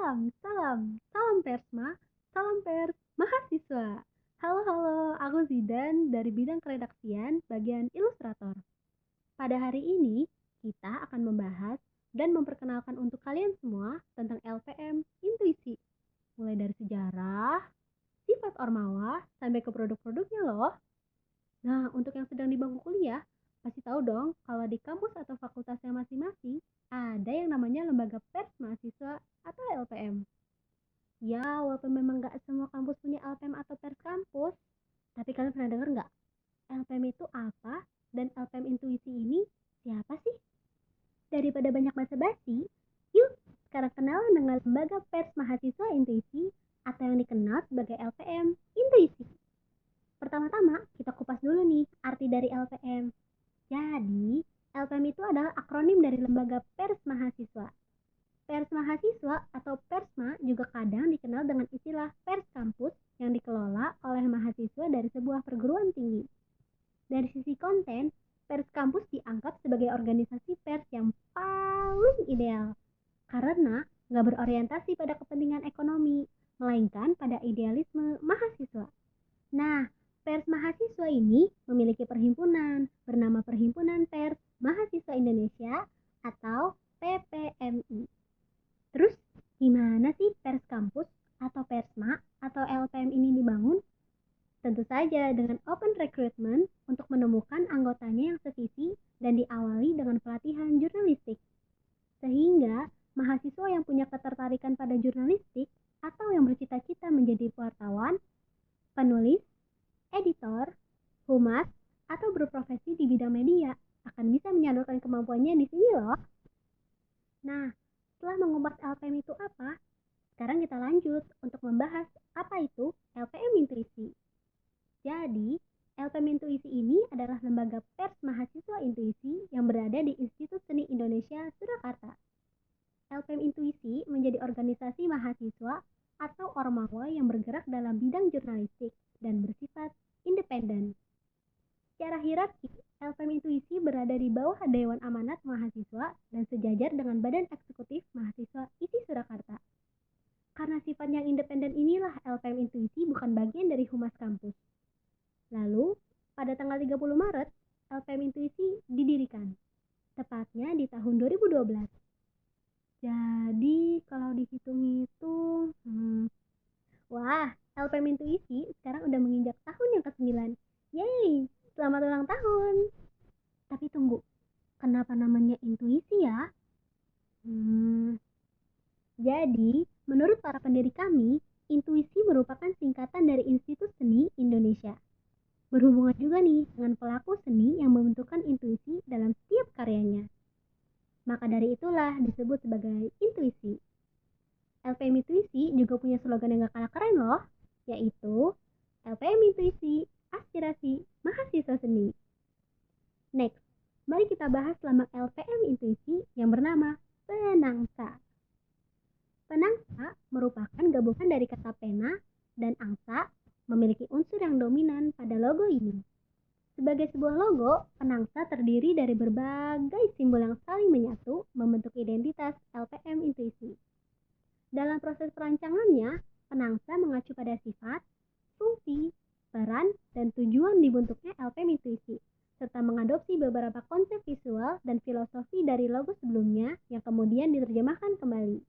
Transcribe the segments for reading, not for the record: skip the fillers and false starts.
Salam Persma, salam Pers, mahasiswa. Halo, aku Zidan dari bidang keredaksian bagian ilustrator. Pada hari ini, kita akan membahas dan memperkenalkan untuk kalian semua tentang LPM Intuisi. Mulai dari sejarah, sifat ormawa, sampai ke produk-produknya loh. Nah, untuk yang sedang di bangku kuliah, pasti tahu dong kalau di kampus atau fakultasnya masing-masing ada yang namanya lembaga pers mahasiswa atau LPM. Ya, walaupun memang nggak semua kampus punya LPM atau pers kampus, tapi kalian pernah dengar nggak? LPM itu apa? Dan LPM Intuisi ini siapa sih? Daripada banyak basa-basi, yuk sekarang kenalan dengan lembaga pers mahasiswa Intuisi atau yang dikenal sebagai LPM Intuisi. Pertama-tama, kita kupas dulu nih arti dari LPM. Jadi, LPM itu adalah akronim dari Lembaga Pers Mahasiswa. Pers Mahasiswa atau Persma juga kadang dikenal dengan istilah Pers Kampus yang dikelola oleh mahasiswa dari sebuah perguruan tinggi. Dari sisi konten, Pers Kampus dianggap sebagai organisasi pers yang paling ideal karena nggak berorientasi pada kepentingan ekonomi, melainkan pada idealisme mahasiswa. Nah, Pers Mahasiswa ini memiliki perhimpunan bernama Perhimpunan Pers Mahasiswa Indonesia atau PPMI. Terus, gimana sih Pers Kampus atau Persma atau LPM ini dibangun? Tentu saja dengan open recruitment untuk menemukan anggotanya yang sevisi dan diawali dengan pelatihan jurnalistik. Sehingga mahasiswa yang punya ketertarikan pada jurnalistik atau yang bercita-cita menjadi wartawan, penulis, editor, humas, atau berprofesi di bidang media akan bisa menyalurkan kemampuannya di sini loh. Nah, setelah mengupas LPM itu apa, sekarang kita lanjut untuk membahas apa itu LPM Intuisi. Jadi, LPM Intuisi ini adalah lembaga pers mahasiswa Intuisi yang berada di Institut Seni Indonesia Surakarta. LPM Intuisi menjadi organisasi mahasiswa atau ormawa yang bergerak dalam bidang jurnalistik dan bersifat independen. Secara hierarki, LPM Intuisi berada di bawah Dewan Amanat Mahasiswa dan sejajar dengan Badan Eksekutif Mahasiswa ISI Surakarta. Karena sifat yang independen inilah LPM Intuisi bukan bagian dari Humas Kampus. Lalu, pada tanggal 30 Maret, LPM Intuisi didirikan, tepatnya di tahun 2012. Jadi, kalau dihitung-hitung, wah, LPM Intuisi sekarang udah menginjak tahun yang ke-9. Yeay, selamat ulang tahun. Tapi tunggu, kenapa namanya intuisi ya? Jadi, menurut para pendiri kami, intuisi merupakan singkatan dari Institut Seni Indonesia. Berhubungan juga nih dengan pelaku seni yang membentukkan intuisi dalam setiap karyanya. Maka dari itulah disebut sebagai intuisi. LPM Intuisi juga punya slogan yang gak kalah keren loh, yaitu LPM Intuisi, Aspirasi Mahasiswa Seni. Next, mari kita bahas lambang LPM Intuisi yang bernama Penangsa. Penangsa merupakan gabungan dari kata pena dan angsa, memiliki unsur yang dominan pada logo ini. Sebagai sebuah logo, penangsa terdiri dari berbagai simbol yang saling menyatu membentuk identitas LPM Intuisi. Dalam proses perancangannya, penangsa mengacu pada sifat, fungsi, peran, dan tujuan dibentuknya LPM Intuisi, serta mengadopsi beberapa konsep visual dan filosofi dari logo sebelumnya yang kemudian diterjemahkan kembali.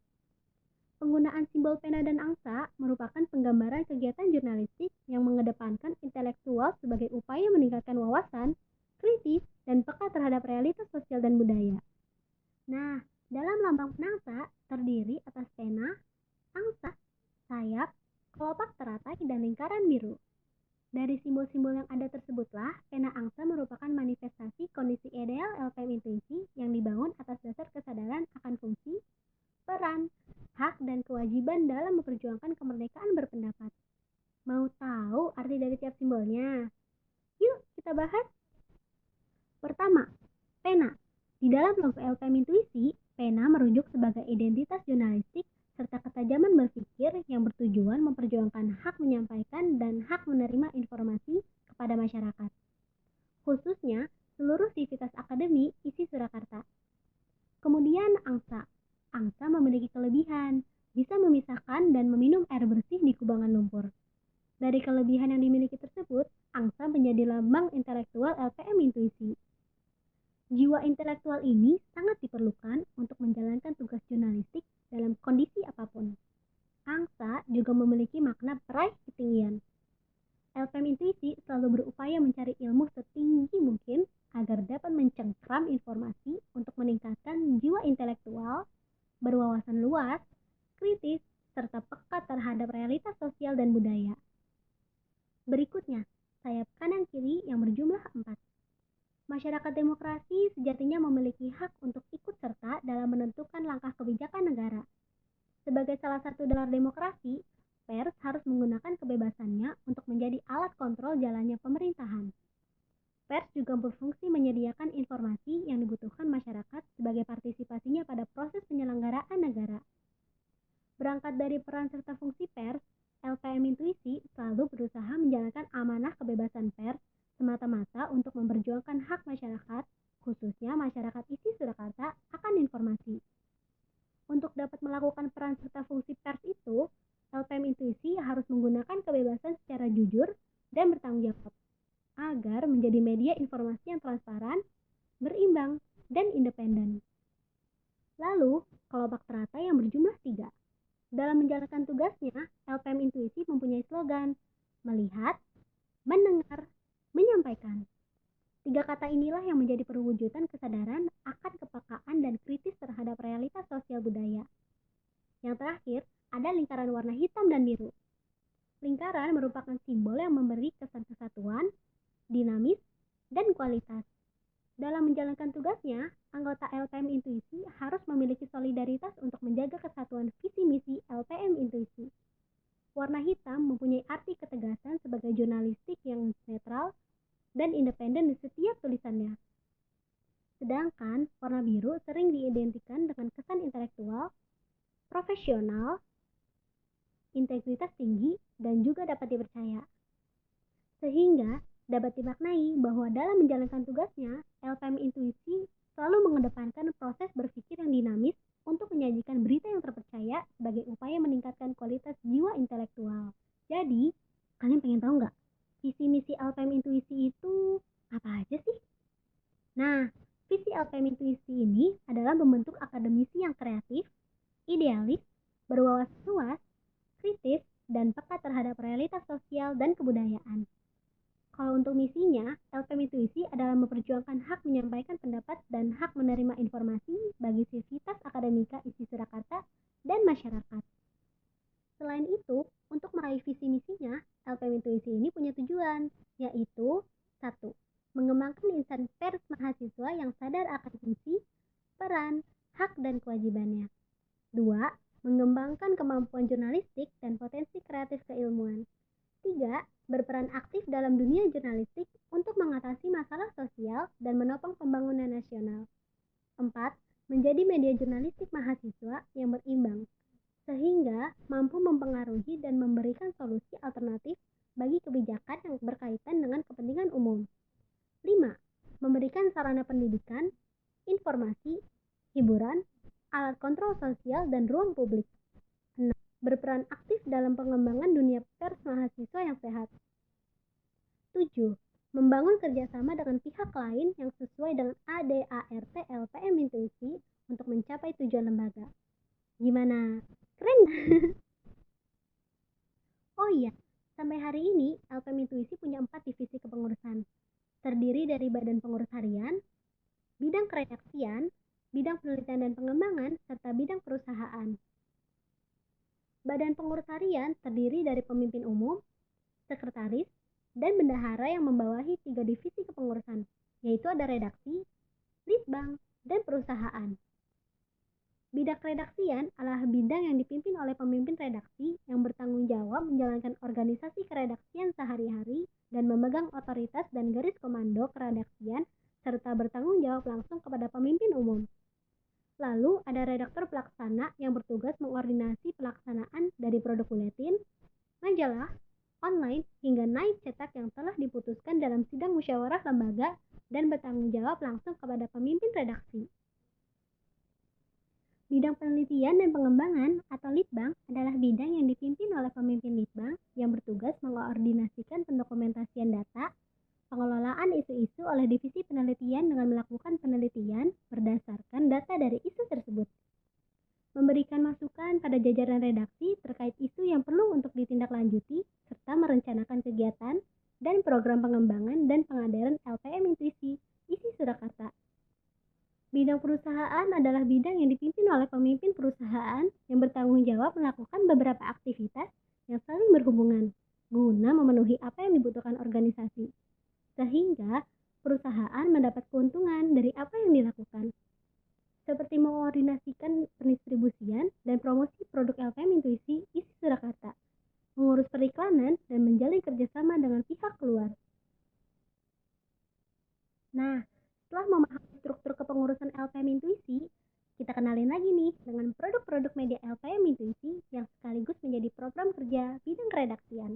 Penggunaan simbol pena dan angsa merupakan penggambaran kegiatan jurnalistik yang mengedepankan intelektual sebagai upaya meningkatkan wawasan, kritis, dan peka terhadap realitas sosial dan budaya. Nah, dalam lambang penangsa terdiri atas pena, angsa, sayap, kelopak teratai, dan lingkaran biru. Dari simbol-simbol yang ada tersebutlah, pena angsa merupakan manifestasi kondisi ideal LPM Intuisi yang dibangun atas dasar kesadaran akan fungsi, peran, hak, dan kewajiban dalam memperjuangkan kemerdekaan berpendapat. Mau tahu arti dari tiap simbolnya? Yuk kita bahas. Pertama, pena. Di dalam logo LPM Intuisi, pena merujuk sebagai identitas jurnalistik serta ketajaman berpikir yang bertujuan memperjuangkan hak menyampaikan dan hak menerima informasi kepada masyarakat. Khususnya seluruh sivitas akademi ISI Surakarta. Kemudian angsa. Angsa memiliki kelebihan. bisa memisahkan dan meminum air bersih di kubangan lumpur. Dari kelebihan yang dimiliki tersebut, angsa menjadi lambang intelektual LPM Intuisi. Jiwa intelektual ini sangat diperlukan untuk menjalankan tugas jurnalistik dalam kondisi apapun. Angsa juga memiliki makna peraih ketinggian. LPM Intuisi selalu berupaya mencari ilmu setinggi mungkin agar dapat mencengkram informasi untuk meningkatkan jiwa intelektual, berwawasan luas, kritis, serta peka terhadap realitas sosial dan budaya. Berikutnya, sayap kanan kiri yang berjumlah 4. Masyarakat demokrasi sejatinya memiliki hak untuk ikut serta dalam menentukan langkah kebijakan negara. Sebagai salah satu dalar demokrasi, pers harus menggunakan kebebasannya untuk menjadi alat kontrol jalannya pemerintahan. Pers juga berfungsi menyediakan informasi yang dibutuhkan masyarakat sebagai partisipasinya pada proses penyelenggaraan negara. Berangkat dari peran serta fungsi pers, LPM Intuisi selalu berusaha menjalankan amanah kebebasan pers semata-mata untuk memperjuangkan hak masyarakat, khususnya masyarakat isi Surakarta, akan informasi. Untuk dapat melakukan peran serta fungsi pers itu, LPM Intuisi harus menggunakan kebebasan secara jujur dan bertanggung jawab, agar menjadi media informasi yang transparan, berimbang, dan independen. Lalu, kelompok teratai yang berjumlah 3. Dalam menjalankan tugasnya, LPM Intuisi mempunyai slogan, melihat, mendengar, menyampaikan. 3 kata inilah yang menjadi perwujudan kesadaran akan kepekaan dan kritis terhadap realitas sosial budaya. Yang terakhir, ada lingkaran warna hitam dan biru. Lingkaran merupakan simbol yang memberi kesan kesatuan, dinamis, dan kualitas. Dalam menjalankan tugasnya, anggota LPM Intuisi harus memiliki solidaritas untuk menjaga kesatuan visi misi LPM Intuisi. Warna hitam mempunyai arti ketegasan sebagai jurnalistik yang netral dan independen di setiap tulisannya. Sedangkan warna biru sering diidentikan dengan kesan intelektual, profesional, integritas tinggi, dan juga dapat dipercaya. Sehingga dapat dimaknai bahwa dalam menjalankan tugasnya, LPM Intuisi selalu mengedepankan proses berpikir yang dinamis untuk menyajikan berita yang terpercaya sebagai upaya meningkatkan kualitas jiwa intelektual. Jadi, kalian pengen tahu nggak? Visi misi LPM Intuisi itu apa aja sih? Nah, visi LPM Intuisi ini adalah membentuk akademisi yang kreatif, idealis, berwawasan luas, kritis, dan peka terhadap realitas sosial dan kebudayaan. Kalau untuk misinya, LPM Intuisi adalah memperjuangkan hak menyampaikan pendapat dan hak menerima informasi bagi sivitas akademika isi Surakarta dan masyarakat. Selain itu, untuk meraih visi misinya, LPM Intuisi ini punya tujuan, yaitu 1. Mengembangkan insan pers mahasiswa yang sadar akan fungsi, peran, hak, dan kewajibannya. 2. Mengembangkan kemampuan jurnalistik dan potensi kreatif keilmuan. 3. Berperan aktif dalam dunia jurnalistik untuk mengatasi masalah sosial dan menopang pembangunan nasional. 4. Menjadi media jurnalistik mahasiswa yang berimbang, sehingga mampu mempengaruhi dan memberikan solusi alternatif bagi kebijakan yang berkaitan dengan kepentingan umum. 5. Memberikan sarana pendidikan, informasi, hiburan, alat kontrol sosial, dan ruang publik. 6. Berperan aktif dalam pengembangan dunia pers mahasiswa yang sehat. 7. Membangun kerjasama dengan pihak lain yang sesuai dengan ADART LPM Intuisi untuk mencapai tujuan lembaga. Gimana? Keren? Oh iya, sampai hari ini LPM Intuisi punya 4 divisi kepengurusan. Terdiri dari Badan Pengurus Harian, bidang keredaksian, bidang penelitian dan pengembangan, serta bidang perusahaan. Badan Pengurus Harian terdiri dari pemimpin umum, sekretaris, dan bendahara yang membawahi 3 divisi kepengurusan, yaitu ada redaksi, litbang, dan perusahaan. Bidang keredaksian adalah bidang yang dipimpin oleh pemimpin redaksi yang bertanggung jawab menjalankan organisasi keredaksian sehari-hari dan memegang otoritas dan garis komando keredaksian serta bertanggung jawab langsung kepada pemimpin umum. Lalu ada redaktor pelaksana yang bertugas mengkoordinasi pelaksanaan dari produk buletin, majalah, online, hingga naik cetak yang telah diputuskan dalam sidang musyawarah lembaga dan bertanggung jawab langsung kepada pemimpin redaksi. Bidang penelitian dan pengembangan atau litbang adalah bidang yang dipimpin oleh pemimpin litbang yang bertugas mengkoordinasikan pendokumentasian data, pengelolaan isu-isu oleh divisi penelitian dengan melakukan penelitian berdasarkan data dari isu tersebut, memberikan masukan pada jajaran redaksi terkait isu yang perlu untuk ditindaklanjuti, serta merencanakan kegiatan dan program pengembangan dan pengadaran LPM Intuisi isi Surakarta. Bidang perusahaan adalah bidang yang dipimpin oleh pemimpin perusahaan yang bertanggung jawab melakukan beberapa aktivitas yang saling berhubungan guna memenuhi apa yang dibutuhkan organisasi, sehingga perusahaan mendapat keuntungan dari apa yang dilakukan, seperti mengkoordinasikan pendistribusian dan promosi produk LPM Intuisi isi Surakarta, mengurus periklanan, dan menjalin kerjasama dengan pihak luar. Nah, setelah memahami struktur kepengurusan LPM Intuisi, kita kenalin lagi nih dengan produk-produk media LPM Intuisi yang sekaligus menjadi program kerja bidang keredaksian.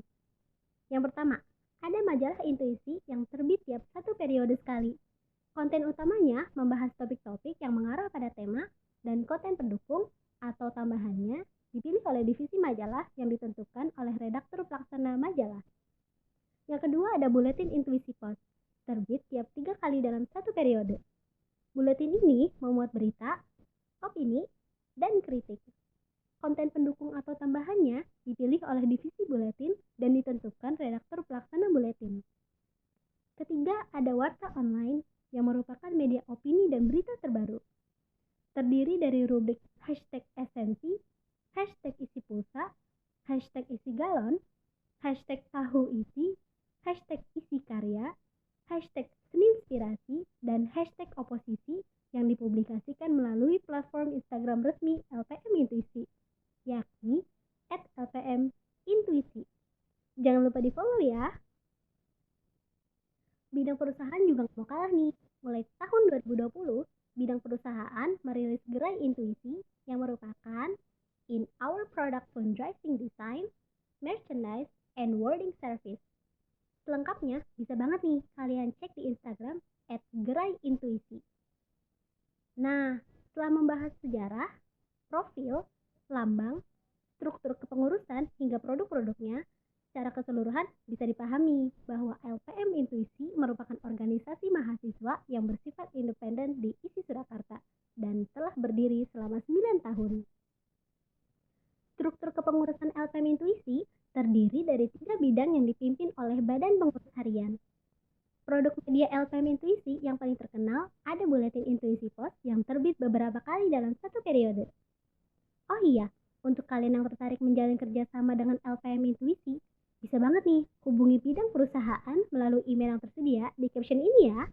Yang pertama, ada majalah Intuisi yang terbit tiap satu periode sekali. Konten utamanya membahas topik-topik yang mengarah pada tema, dan konten pendukung atau tambahannya dipilih oleh divisi majalah yang ditentukan oleh redaktur pelaksana majalah. Yang kedua ada Buletin Intuisi Pos, terbit tiap 3 kali dalam satu periode. Buletin ini memuat berita, opini, dan kritik. Konten pendukung atau tambahannya dipilih oleh divisi buletin dan ditentukan redaktur pelaksana buletin. Ketiga, ada Warta Online yang merupakan media opini dan berita terbaru. Terdiri dari rubrik hashtag esensi, hashtag isi pulsa, hashtag isi galon, hashtag tahu isi, hashtag isi karya, hashtag seni inspirasi, dan hashtag oposisi yang dipublikasikan melalui platform Instagram resmi LPM Intuisi, yakni @lpm_intuisi. Jangan lupa di follow ya. Bidang perusahaan juga gak mau kalah nih. Mulai tahun 2020, bidang perusahaan merilis Gerai Intuisi yang merupakan In Our Product Fundraising Design, Merchandise, and Wording Service. Selengkapnya bisa banget nih kalian cek di Instagram @geraiintuisi. Nah, setelah membahas sejarah, profil, lambang, struktur kepengurusan hingga produk-produknya, secara keseluruhan bisa dipahami bahwa LPM Intuisi merupakan organisasi mahasiswa yang bersifat independen di isi Surakarta dan telah berdiri selama 9 tahun. Struktur kepengurusan LPM Intuisi terdiri dari 3 bidang yang dipimpin oleh Badan Pengurus Harian. Produk media LPM Intuisi yang paling terkenal ada Buletin Intuisi Pos yang terbit beberapa kali dalam satu periode. Oh iya, untuk kalian yang tertarik menjalin kerjasama dengan LPM Intuisi, bisa banget nih hubungi bidang perusahaan melalui email yang tersedia di caption ini ya.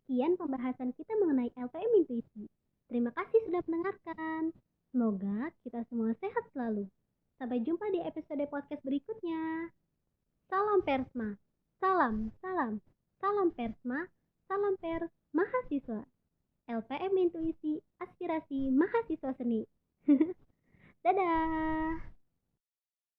Sekian pembahasan kita mengenai LPM Intuisi. Terima kasih sudah mendengarkan. Semoga kita semua sehat selalu. Sampai jumpa di episode podcast berikutnya. Salam Persma. Salam, salam, salam Persma, salam Pers Mahasiswa. LPM Intuisi, aspirasi mahasiswa seni. Dadah.